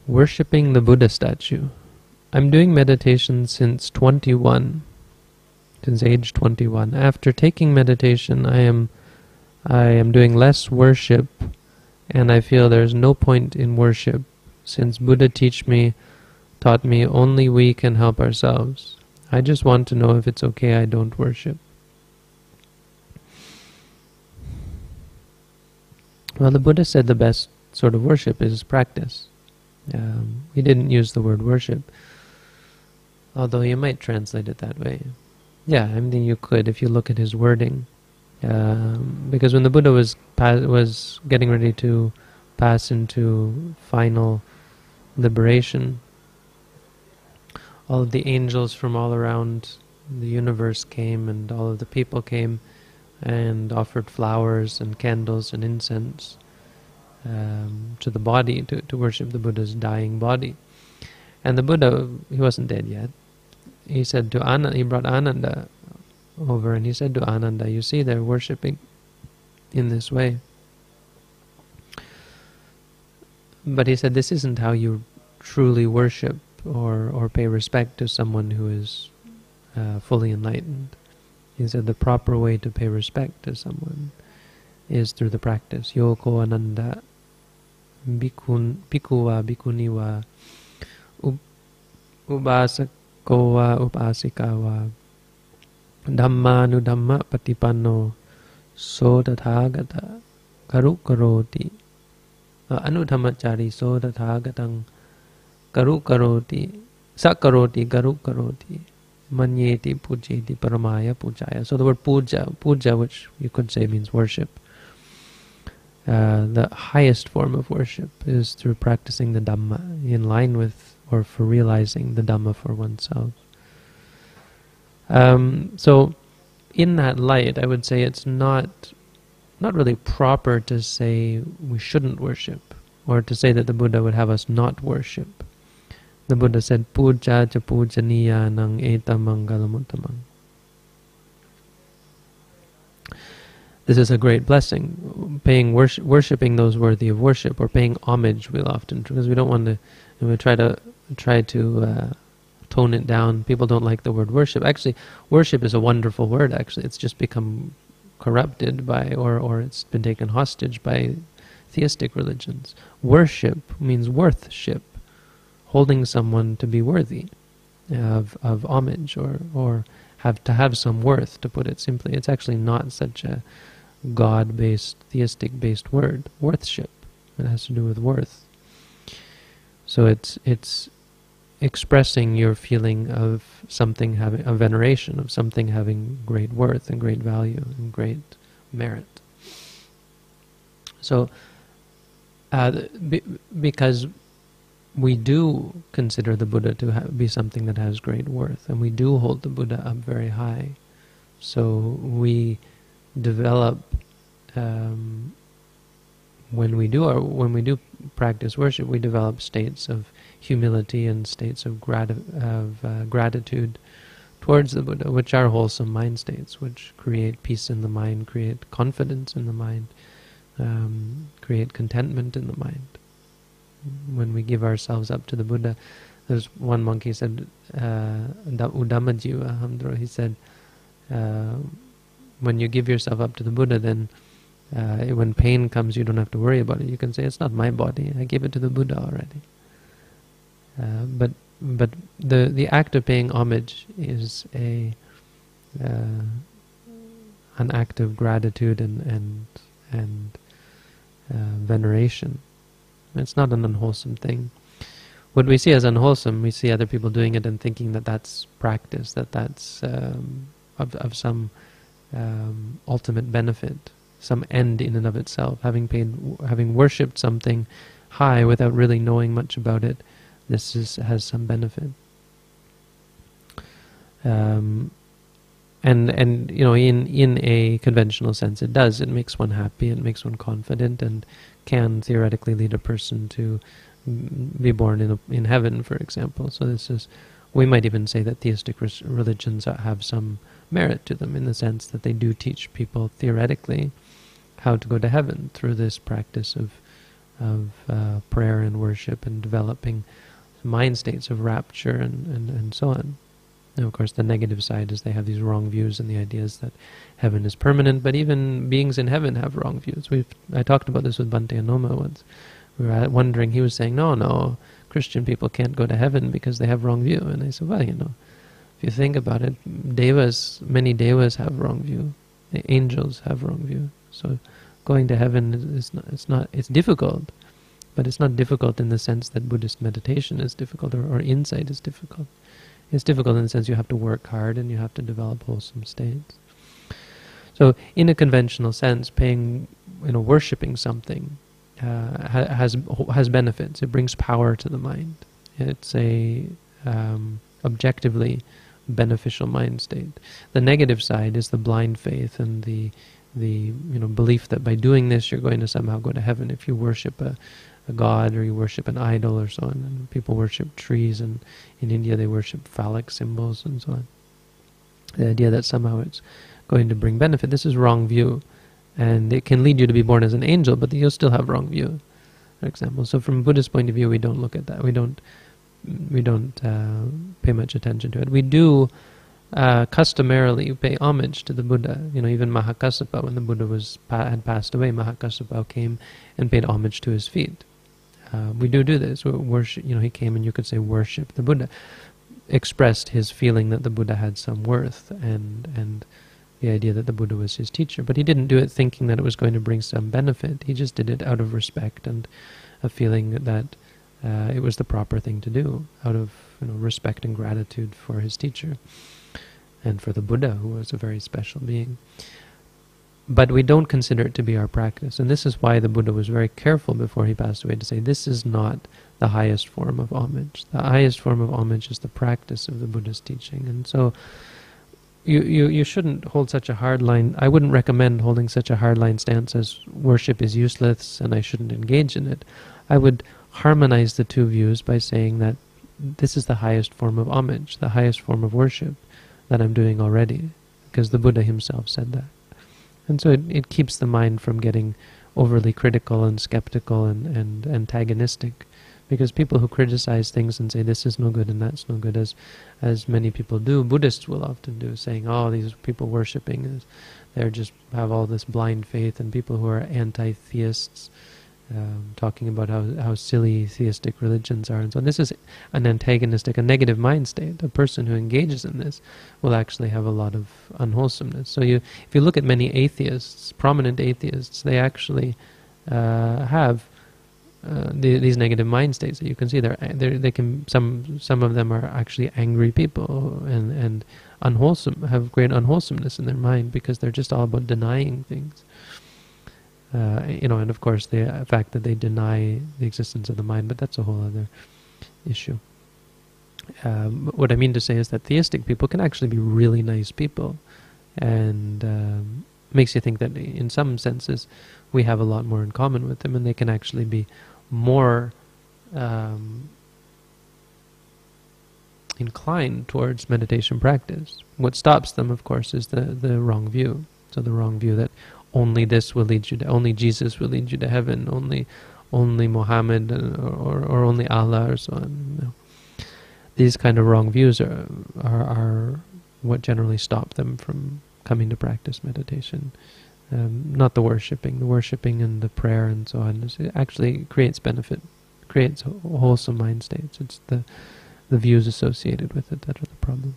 Worshipping the Buddha statue. I'm doing meditation since 21, since age 21. After taking meditation, I am doing less worship, and I feel there's no point in worship, since Buddha taught me only we can help ourselves. I just want to know if it's okay I don't worship. Well, the Buddha said the best sort of worship is practice. He didn't use the word worship, although you might translate it that way. Yeah, I mean you could if you look at his wording. Because when the Buddha was getting ready to pass into final liberation, all of the angels from all around the universe came, and all of the people came and offered flowers and candles and incense to the body, to worship the Buddha's dying body. And the Buddha, he wasn't dead yet. He said to Ananda, he brought Ananda over, and he said to Ananda, you see, they're worshipping in this way. But he said, this isn't how you truly worship or pay respect to someone who is fully enlightened. He said the proper way to pay respect to someone is through the practice. Yoko ananda bhikkuva bhikkhuniva ubasakova upasikawa dhammanudhamma patipanno so tathagata karukaroti anudhammachari so tathagatang karukaroti sakaroti karukaroti manyeti pujeti paramaya pujaya. So the word puja, which you could say means worship. The highest form of worship is through practicing the Dhamma in line with, or for realizing the Dhamma for oneself. So in that light, I would say it's not really proper to say we shouldn't worship, or to say that the Buddha would have us not worship. The Buddha said, puja cha pujaniya nang etam mangalamuttamang. This is a great blessing. Worshipping those worthy of worship, or paying homage, we'll often, because we don't want to, we try to tone it down. People don't like the word worship. Actually, worship is a wonderful word, actually. It's just become corrupted by, or it's been taken hostage by theistic religions. Worship means worthship, holding someone to be worthy of homage, or have some worth, to put it simply. It's actually not such a God-based, theistic-based word. Worthship. It has to do with worth. So it's expressing your feeling of something having a veneration, of something having great worth and great value and great merit. So because we do consider the Buddha to be something that has great worth, and we do hold the Buddha up very high. So we develop, when we do practice worship, we develop states of humility and states of gratitude towards the Buddha, which are wholesome mind states, which create peace in the mind, create confidence in the mind, create contentment in the mind. When we give ourselves up to the Buddha, there's one monk, he said, Uddamajiva Hamdro, he said, when you give yourself up to the Buddha, then when pain comes, you don't have to worry about it. You can say, it's not my body, I gave it to the Buddha already. But the act of paying homage is an act of gratitude and veneration. It's not an unwholesome thing. What we see as unwholesome, we see other people doing it and thinking that that's practice, that's of some ultimate benefit, some end in and of itself. Having worshipped something high without really knowing much about it, has some benefit. And you know, in a conventional sense, it does. It makes one happy. It makes one confident, and can theoretically lead a person to be born in heaven, for example. So this is, we might even say that theistic religions have some merit to them, in the sense that they do teach people theoretically how to go to heaven through this practice of prayer and worship and developing mind states of rapture and so on. And of course, the negative side is they have these wrong views and the ideas that heaven is permanent, but even beings in heaven have wrong views. I talked about this with Bhante Anoma once. We were wondering, he was saying, no, Christian people can't go to heaven because they have wrong view. And I said, well, if you think about it, many devas have wrong view. The angels have wrong view. So going to heaven it's difficult, but it's not difficult in the sense that Buddhist meditation is difficult or insight is difficult. It's difficult in the sense you have to work hard and you have to develop wholesome states. So in a conventional sense, worshipping something has benefits. It brings power to the mind. It's a objectively beneficial mind state. The negative side is the blind faith and the belief that by doing this you're going to somehow go to heaven. If you worship a god or you worship an idol or so on, and people worship trees, and in India they worship phallic symbols and so on. The idea that somehow it's going to bring benefit, this is wrong view, and it can lead you to be born as an angel, but you'll still have wrong view, for example. So from a Buddhist point of view, we don't look at that. We don't pay much attention to it. We do customarily pay homage to the Buddha. Even Mahakassapa, when the Buddha had passed away, Mahakassapa came and paid homage to his feet. We do this. We worship. He came and you could say worship the Buddha, expressed his feeling that the Buddha had some worth and the idea that the Buddha was his teacher. But he didn't do it thinking that it was going to bring some benefit. He just did it out of respect and a feeling that it was the proper thing to do, out of respect and gratitude for his teacher and for the Buddha, who was a very special being. But we don't consider it to be our practice. And this is why the Buddha was very careful before he passed away to say, this is not the highest form of homage. The highest form of homage is the practice of the Buddha's teaching. And so you shouldn't hold such a hard line. I wouldn't recommend holding such a hard line stance as worship is useless and I shouldn't engage in it. I would harmonize the two views by saying that this is the highest form of homage, the highest form of worship that I'm doing already, because the Buddha himself said that. And so it keeps the mind from getting overly critical and skeptical and antagonistic, because people who criticize things and say this is no good and that's no good, as many people do, Buddhists will often do, saying, oh, these people worshipping, they just have all this blind faith, and people who are anti-theists, talking about how silly theistic religions are and so on. This is an antagonistic, a negative mind state. A person who engages in this will actually have a lot of unwholesomeness. So if you look at many atheists, prominent atheists, they actually have these negative mind states that you can see. They can some of them are actually angry people and unwholesome, have great unwholesomeness in their mind because they're just all about denying things. And of course the fact that they deny the existence of the mind, but that's a whole other issue. What I mean to say is that theistic people can actually be really nice people, and makes you think that in some senses we have a lot more in common with them, and they can actually be more inclined towards meditation practice. What stops them, of course, is the wrong view. So the wrong view that only this will lead you to, only Jesus will lead you to heaven, only Muhammad or only Allah or so on. These kind of wrong views are what generally stop them from coming to practice meditation. Not the worshipping. The worshipping and the prayer and so on actually creates benefit, creates wholesome mind states. It's the views associated with it that are the problem.